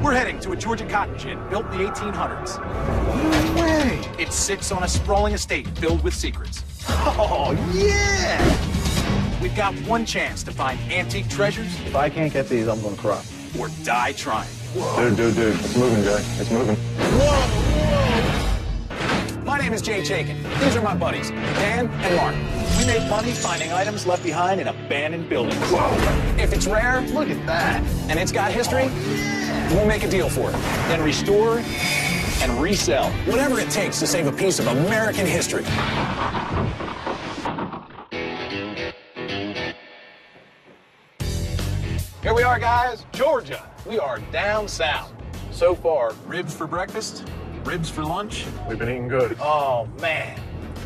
We're heading to a Georgia cotton gin built in the 1800s. No way! It sits on a sprawling estate filled with secrets. Oh, yeah! We've got one chance to find antique treasures If I can't get these, I'm gonna cry. or die trying. Dude, it's moving, Jay. It's moving. My name is Jay Chaikin. These are my buddies, Dan and Mark. We make money finding items left behind in abandoned buildings. Whoa. If it's rare, Look at that. and it's got history, we'll make a deal for it. Then restore and resell. Whatever it takes to save a piece of American history. Here we are, guys, Georgia. We are down south. So far, ribs for breakfast, ribs for lunch. We've been eating good. Oh, man.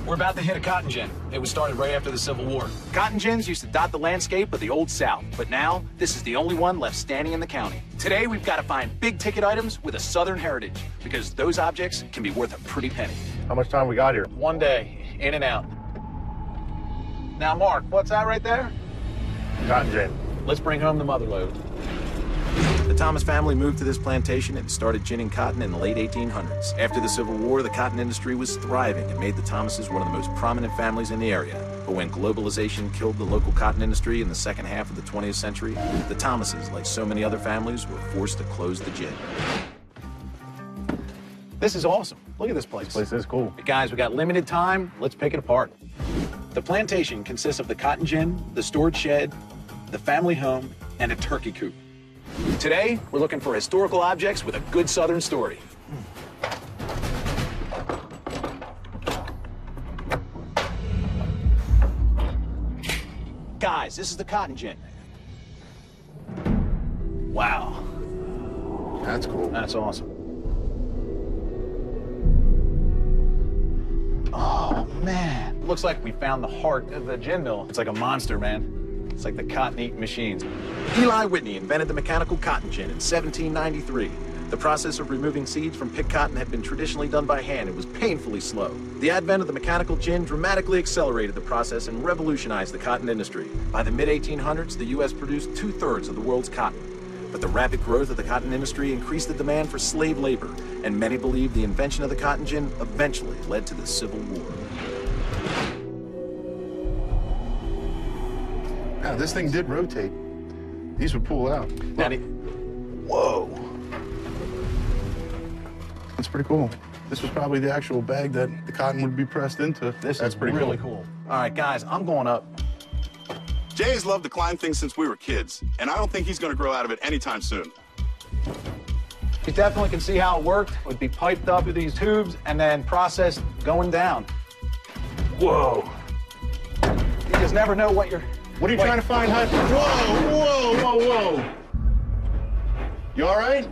We're about to hit a cotton gin. It was started right after the Civil War. Cotton gins used to dot the landscape of the Old South, but now this is the only one left standing in the county. Today, we've got to find big-ticket items with a Southern heritage, because those objects can be worth a pretty penny. How much time we got here? One day, in and out. Now, Mark, what's that right there? Cotton gin. Let's bring home the motherlode. The Thomas family moved to this plantation and started ginning cotton in the late 1800s. After the Civil War, the cotton industry was thriving and made the Thomases one of the most prominent families in the area. But when globalization killed the local cotton industry in the second half of the 20th century, the Thomases, like so many other families, were forced to close the gin. This is awesome. Look at this place. This place is cool. Guys, we got limited time. Let's pick it apart. The plantation consists of the cotton gin, the storage shed, the family home, and a turkey coop. Today, we're looking for historical objects with a good Southern story. Guys, this is the cotton gin. Wow, That's cool. that's awesome. Oh, man. Looks like we found the heart of the gin mill. It's like a monster, man. It's like the cotton-eating machines. Eli Whitney invented the mechanical cotton gin in 1793. The process of removing seeds from picked cotton had been traditionally done by hand. It was painfully slow. The advent of the mechanical gin dramatically accelerated the process and revolutionized the cotton industry. By the mid-1800s, the U.S. produced 2/3 of the world's cotton. But the rapid growth of the cotton industry increased the demand for slave labor, and many believe the invention of the cotton gin eventually led to the Civil War. Yeah, this thing did rotate. These would pull out. Daddy. Whoa. That's pretty cool. This was probably the actual bag that the cotton would be pressed into. That's That's pretty really cool. All right, guys, I'm going up. Jay has loved to climb things since we were kids, and I don't think he's going to grow out of it anytime soon. You definitely can see how it worked. It would be piped up with these tubes and then processed going down. Whoa. You just never know what you're... What are you trying to find, Hut? Whoa. You all right?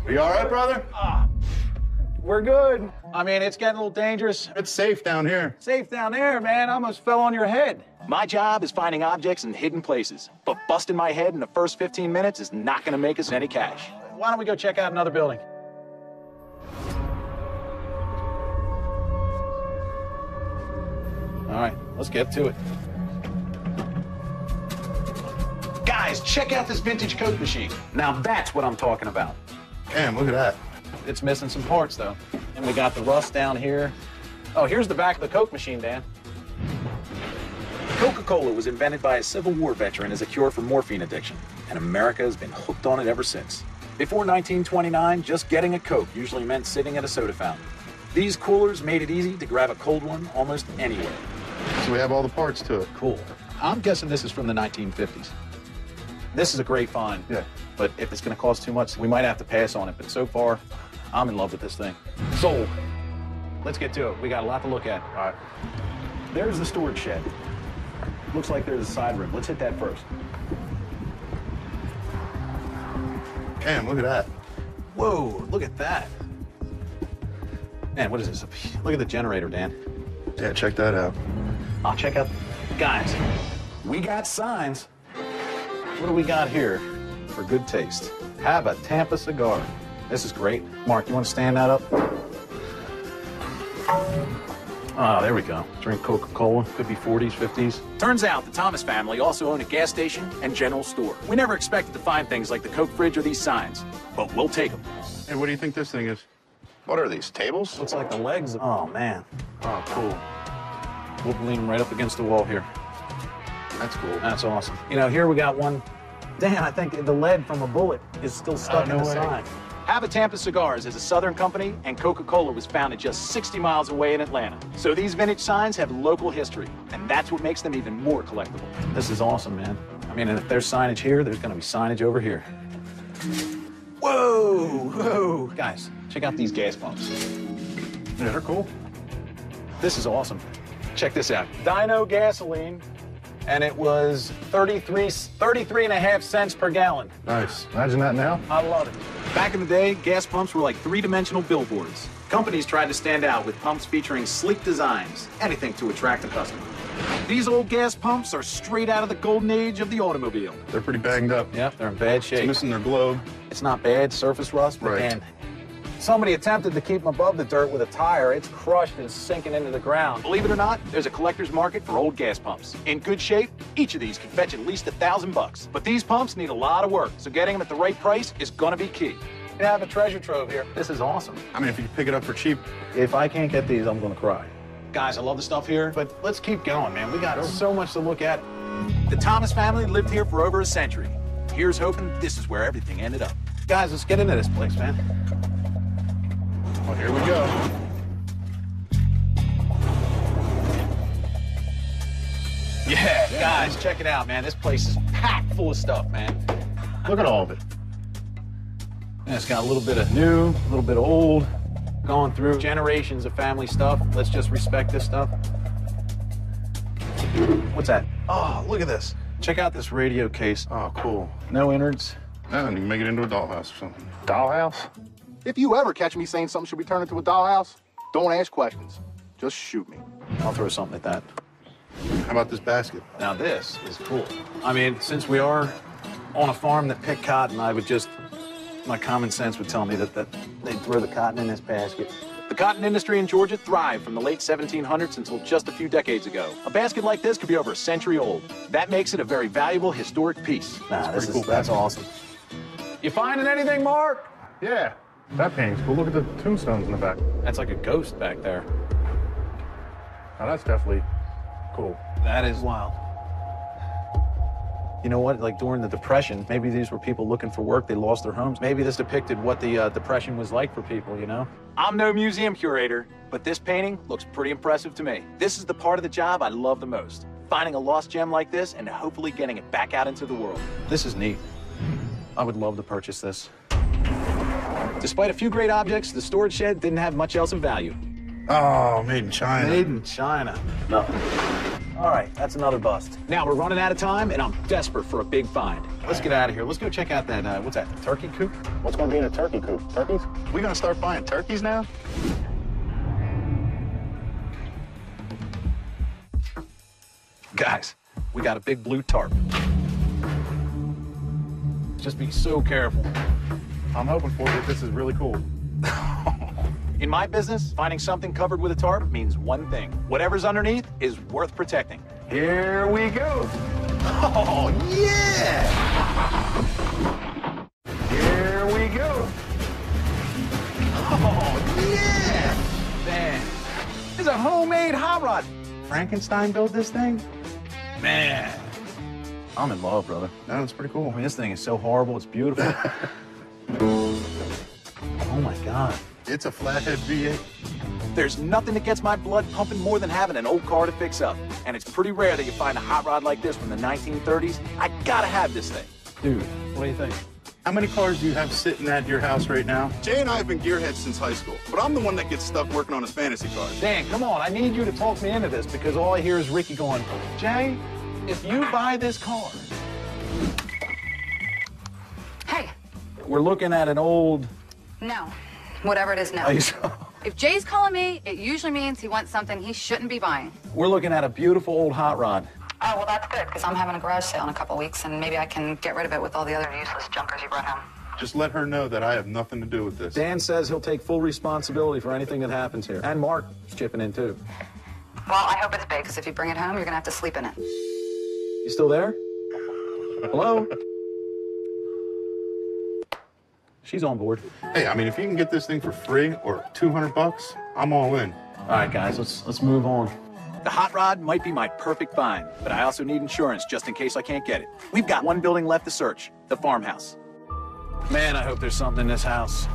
Are you all right, brother? We're good. I mean, it's getting a little dangerous. It's safe down here. Safe down there, man. I almost fell on your head. My job is finding objects in hidden places, but busting my head in the first 15 minutes is not going to make us any cash. Why don't we go check out another building? All right, let's get to it. Guys, check out this vintage Coke machine. Now that's what I'm talking about. Damn, look at that. It's missing some parts, though. And we got the rust down here. Oh, here's the back of the Coke machine, Dan. Coca-Cola was invented by a Civil War veteran as a cure for morphine addiction, and America has been hooked on it ever since. Before 1929, just getting a Coke usually meant sitting at a soda fountain. These coolers made it easy to grab a cold one almost anywhere. So we have all the parts to it. Cool. I'm guessing this is from the 1950s. This is a great find. Yeah. But if it's going to cost too much, we might have to pass on it. But so far, I'm in love with this thing. Sold. Let's get to it. We got a lot to look at. All right. There's the storage shed. Looks like there's a side room. Let's hit that first. Damn, look at that. Whoa, look at that. Man, what is this? Look at the generator, Dan. Yeah, check that out. I'll check out. Guys, we got signs. What do we got here for good taste? Have a Tampa cigar. This is great. Mark, you want to stand that up? Oh, there we go. Drink Coca-Cola. Could be 40s, 50s. Turns out the Thomas family also owned a gas station and general store. We never expected to find things like the Coke fridge or these signs, but we'll take them. Hey, what do you think this thing is? What are these, tables? Looks like the legs. Oh, man. Oh, cool. We'll lean them right up against the wall here. That's cool. That's awesome. You know, here we got one. Dan, I think the lead from a bullet is still stuck in the sign. Habitampa Cigars is a Southern company, and Coca-Cola was founded just 60 miles away in Atlanta. So these vintage signs have local history, and that's what makes them even more collectible. This is awesome, man. I mean, if there's signage here, there's gonna be signage over here. Whoa, whoa. Guys, check out these gas pumps. Yeah, they're cool. This is awesome. Check this out. Dino gasoline, and it was 33 and a half cents per gallon. Nice. Imagine that now. I love it. Back in the day, gas pumps were like three-dimensional billboards. Companies tried to stand out with pumps featuring sleek designs, anything to attract the customer. These old gas pumps are straight out of the golden age of the automobile. They're pretty banged up. Yep, they're in bad shape. It's missing their globe. It's not bad, surface rust, but Right. man, somebody attempted to keep them above the dirt with a tire. It's crushed and sinking into the ground. Believe it or not, there's a collector's market for old gas pumps. In good shape, each of these can fetch at least $1,000. But these pumps need a lot of work, so getting them at the right price is gonna be key. We have a treasure trove here. This is awesome. I mean, if you pick it up for cheap. If I can't get these, I'm gonna cry. Guys, I love the stuff here, but let's keep going, man. We got so much to look at. The Thomas family lived here for over a century. Here's hoping this is where everything ended up. Guys, let's get into this place, man. Well, here we go. Yeah, guys, check it out, man. This place is packed full of stuff, man. Look at all of it. And it's got a little bit of new, a little bit of old, going through generations of family stuff. Let's just respect this stuff. What's that? Oh, look at this. Check out this radio case. Oh, cool. No innards. Yeah, and you can make it into a dollhouse or something. Dollhouse? If you ever catch me saying something should be turned into a dollhouse, don't ask questions. Just shoot me. I'll throw something at that. How about this basket? Now this is cool. I mean, since we are on a farm that picked cotton, I would just, my common sense would tell me that they'd throw the cotton in this basket. The cotton industry in Georgia thrived from the late 1700s until just a few decades ago. A basket like this could be over a century old. That makes it a very valuable historic piece. Nah, pretty cool that's awesome. You finding anything, Mark? Yeah. That painting's cool. Look at the tombstones in the back. That's like a ghost back there. Now, that's definitely cool. That is wild. You know what? Like during the Depression, maybe these were people looking for work. They lost their homes. Maybe this depicted what the Depression was like for people, you know? I'm no museum curator, but this painting looks pretty impressive to me. This is the part of the job I love the most. Finding a lost gem like this and hopefully getting it back out into the world. This is neat. I would love to purchase this. Despite a few great objects, the storage shed didn't have much else of value. Oh, made in China. Made in China. Nothing. All right, that's another bust. Now we're running out of time, and I'm desperate for a big find. Let's get out of here. Let's go check out that, what's that, the turkey coop? What's going to be in a turkey coop? Turkeys? We gonna start buying turkeys now? Guys, we got a big blue tarp. Just be so careful. I'm hoping for it. This is really cool. In my business, finding something covered with a tarp means one thing. Whatever's underneath is worth protecting. Here we go. Oh, yeah! Here we go. Oh, yeah! Man, it's a homemade hot rod. Frankenstein built this thing? Man, I'm in love, brother. That's pretty cool. I mean, this thing is so horrible, it's beautiful. Oh my God. It's a flathead V8. There's nothing that gets my blood pumping more than having an old car to fix up. And it's pretty rare that you find a hot rod like this from the 1930s. I gotta have this thing. Dude, what do you think? How many cars do you have sitting at your house right now? Jay and I have been gearheads since high school, but I'm the one that gets stuck working on his fantasy cars. Dan, come on, I need you to talk me into this because all I hear is Ricky going, Jay, if you buy this car. Hey, We're looking at an old... no. Whatever it is, no. If Jay's calling me, it usually means he wants something he shouldn't be buying. We're looking at a beautiful old hot rod. Oh, well, that's good, because I'm having a garage sale in a couple weeks, and maybe I can get rid of it with all the other useless junkers you brought home. Just let her know that I have nothing to do with this. Dan says he'll take full responsibility for anything that happens here. And Mark's chipping in too. Well, I hope it's big, because if you bring it home, you're gonna have to sleep in it. You still there? Hello? She's on board. Hey, I mean, if you can get this thing for free or $200, I'm all in. All right, guys, let's move on. The hot rod might be my perfect find, but I also need insurance just in case I can't get it. We've got one building left to search, the farmhouse. Man, I hope there's something in this house.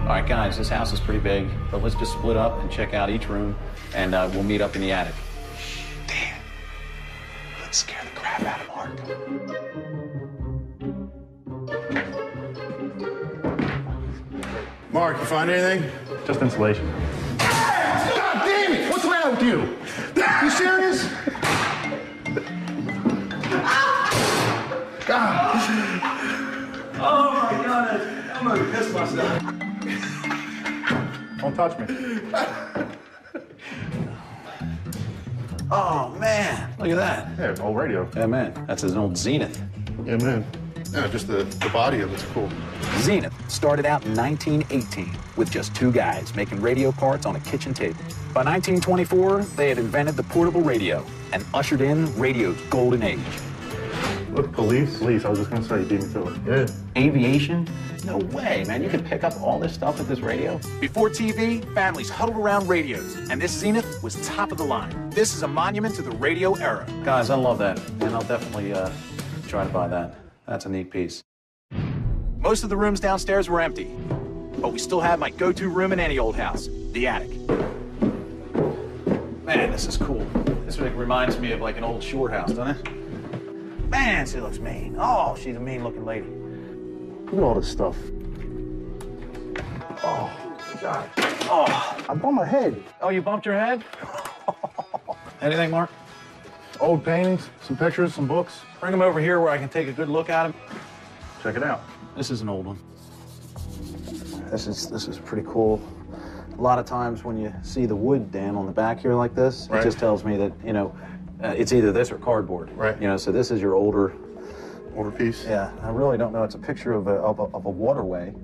All right, guys, this house is pretty big, but let's just split up and check out each room, and we'll meet up in the attic. Damn. Let's scare the crap out of Mark. Mark, you find anything? Just insulation. God damn it! What's the matter with you? You serious? God. Oh my God, I'm gonna piss myself. Don't touch me. Oh, man, look at that. Yeah, old radio. Yeah, man, that's an old Zenith. Yeah, man. Yeah, just the body of it's cool. Zenith started out in 1918 with just two guys making radio parts on a kitchen table. By 1924, they had invented the portable radio and ushered in radio's golden age. Look, police. I was just gonna say, you beat me to it. Yeah. Aviation? No way, man. You can pick up all this stuff with this radio. Before TV, families huddled around radios, and this Zenith was top of the line. This is a monument to the radio era. Guys, I love that, and I'll definitely try to buy that. That's a neat piece. Most of the rooms downstairs were empty, but we still have my go-to room in any old house, the attic. Man, this is cool. This reminds me of like an old shore house, doesn't it? Man, she looks mean. Oh, she's a mean-looking lady. Look at all this stuff. Oh, God. Oh, I bumped my head. oh, you bumped your head? Anything, Mark? Old paintings, some pictures, some books. Bring them over here where I can take a good look at them. Check it out. This is an old one. This is pretty cool. A lot of times when you see the wood, Dan, on the back here like this, Right. it just tells me that, you know, it's either this or cardboard. Right. You know, so this is your older. Older piece. Yeah, I really don't know. It's a picture of a waterway.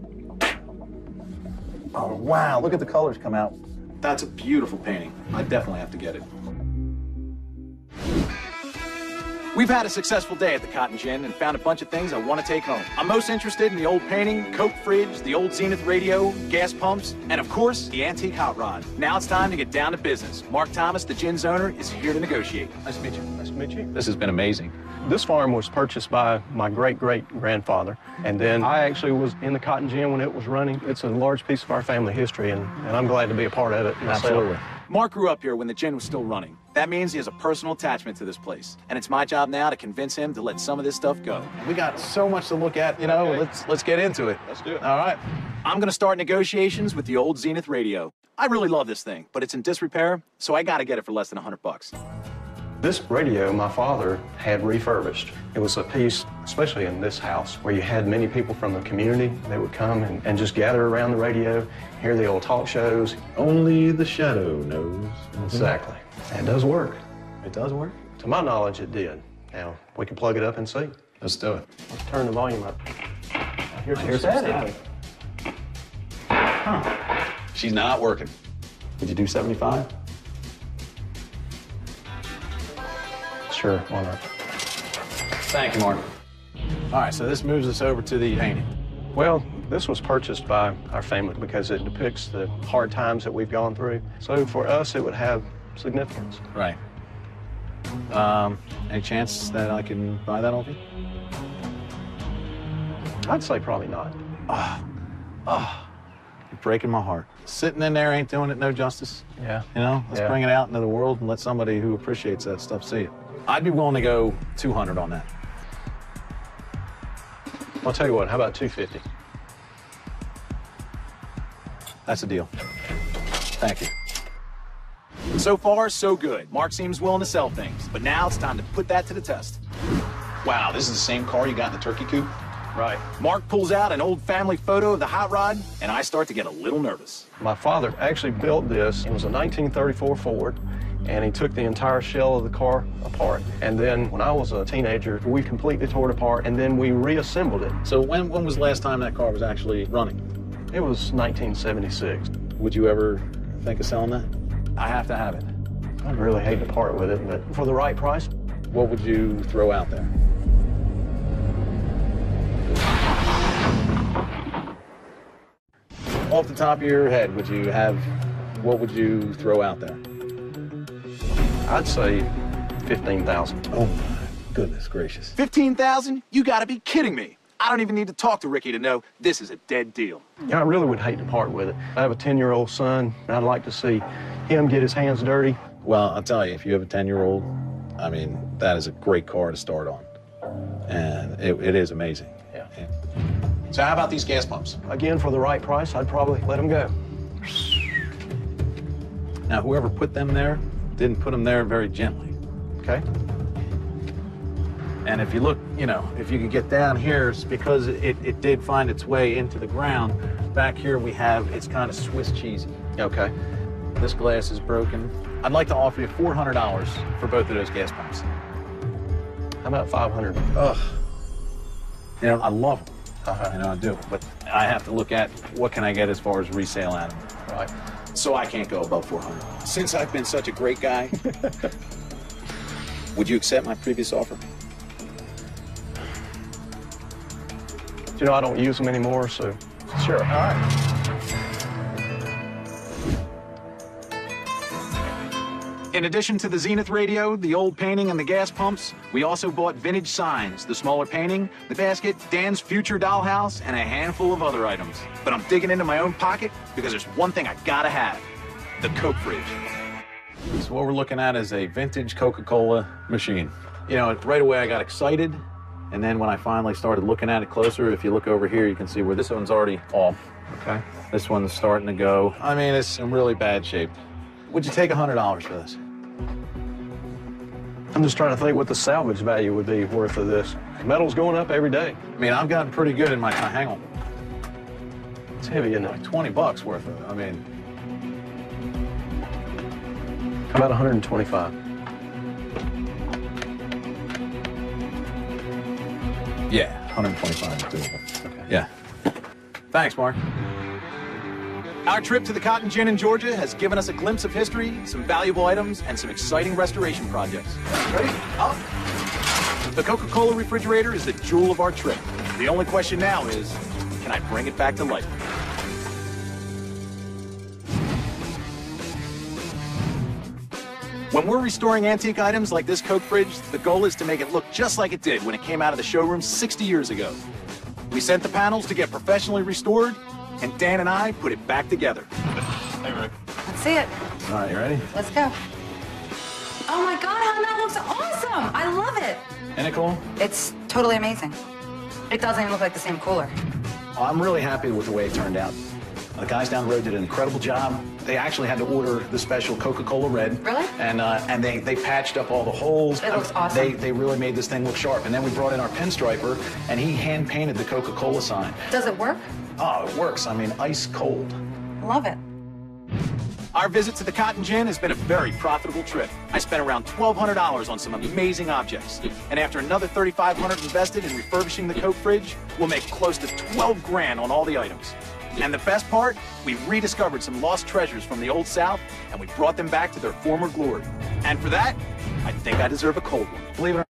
Oh, wow, look at the colors come out. That's a beautiful painting. I definitely have to get it. We've had a successful day at the Cotton Gin and found a bunch of things I want to take home. I'm most interested in the old painting, Coke fridge, the old Zenith radio, gas pumps, and of course, the antique hot rod. Now it's time to get down to business. Mark Thomas, the Gin's owner, is here to negotiate. Nice to meet you. Nice to meet you. This has been amazing. This farm was purchased by my great-great-grandfather, and then I actually was in the Cotton Gin when it was running. It's a large piece of our family history, and I'm glad to be a part of it myself. Absolutely. Mark grew up here when the gin was still running. That means he has a personal attachment to this place. And it's my job now to convince him to let some of this stuff go. We got so much to look at, you know, Okay. let's get into it. Let's do it. All right. I'm gonna start negotiations with the old Zenith radio. I really love this thing, but it's in disrepair, so I gotta get it for less than $100. This radio my father had refurbished. It was a piece, especially in this house, where you had many people from the community that would come and just gather around the radio, hear the old talk shows. Only the shadow knows. Exactly. And it does work. It does work? To my knowledge, it did. Now, we can plug it up and see. Let's do it. Let's turn the volume up. Here's that. Huh. She's not working. Did you do 75? Sure, why not? Thank you, Mark. All right, so this moves us over to the painting. Well, this was purchased by our family because it depicts the hard times that we've gone through. So for us, it would have significance. Right. Any chance that I can buy that off you? I'd say probably not. You're breaking my heart. Sitting in there ain't doing it no justice. Yeah. You know, let's Yeah. bring it out into the world and let somebody who appreciates that stuff see it. I'd be willing to go 200 on that. I'll tell you what, how about 250? That's a deal. Thank you. So far, so good. Mark seems willing to sell things, but now it's time to put that to the test. Wow, this is the same car you got in the turkey coop? Right. Mark pulls out an old family photo of the hot rod, and I start to get a little nervous. My father actually built this. It was a 1934 Ford, and he took the entire shell of the car apart. And then when I was a teenager, we completely tore it apart, and then we reassembled it. So when was the last time that car was actually running? It was 1976. Would you ever think of selling that? I have to have it. I'd really hate to part with it, but for the right price, What would you throw out there? Off the top of your head, what would you throw out there? I'd say 15,000. Oh my goodness gracious. 15,000? You gotta be kidding me. I don't even need to talk to Ricky to know this is a dead deal. Yeah, I really would hate to part with it. I have a 10-year-old son, and I'd like to see him get his hands dirty. Well, I'll tell you, if you have a 10-year-old, I mean, that is a great car to start on. And it is amazing. Yeah. So how about these gas pumps? Again, for the right price, I'd probably let him go. Now, whoever put them there didn't put them there very gently, okay? And if you look, if you could get down here, it's because it did find its way into the ground. Back here it's kind of Swiss cheesy. Okay. This glass is broken. I'd like to offer you $400 for both of those gas pumps. How about 500? Ugh. I love them. I do. But I have to look at what can I get as far as resale at them. Right. So I can't go above 400. Since I've been such a great guy, would you accept my previous offer? I don't use them anymore, so Sure. All right. In addition to the Zenith radio, the old painting, and the gas pumps, we also bought vintage signs, the smaller painting, the basket, Dan's future dollhouse, and a handful of other items. But I'm digging into my own pocket because there's one thing I gotta have: the Coke fridge. So what we're looking at is a vintage Coca-Cola machine. Right away I got excited, and then when I finally started looking at it closer, if you look over here, you can see where this one's already off. Okay. This one's starting to go. I mean, it's in really bad shape. Would you take $100 for this? I'm just trying to think what the salvage value would be worth of this. Metal's going up every day. I mean, I've gotten pretty good in my time. Hang on. It's heavy, isn't it? Like 20 bucks worth of it. I mean, How about 125? yeah, 125 is doable. Okay. Yeah. Thanks, Mark. Our trip to the Cotton Gin in Georgia has given us a glimpse of history, some valuable items, and some exciting restoration projects. Ready? Up. The Coca-Cola refrigerator is the jewel of our trip. The only question now is, can I bring it back to life? When we're restoring antique items like this Coke fridge, the goal is to make it look just like it did when it came out of the showroom 60 years ago. We sent the panels to get professionally restored, and Dan and I put it back together. Hey, Rick. Let's see it. All right, you ready? Let's go. Oh my God, Helen, that looks awesome. I love it. Isn't it cool? It's totally amazing. It doesn't even look like the same cooler. Well, I'm really happy with the way it turned out. The guys down the road did an incredible job. They actually had to order the special Coca-Cola Red. Really? And they patched up all the holes. It looks awesome. They really made this thing look sharp. And then we brought in our pinstriper, and he hand-painted the Coca-Cola sign. Does it work? Oh, it works. I mean, ice cold. Love it. Our visit to the Cotton Gin has been a very profitable trip. I spent around $1,200 on some amazing objects. And after another $3,500 invested in refurbishing the Coke fridge, we'll make close to 12 grand on all the items. And the best part, we rediscovered some lost treasures from the Old South, and we brought them back to their former glory. And for that, I think I deserve a cold one. Believe it or not.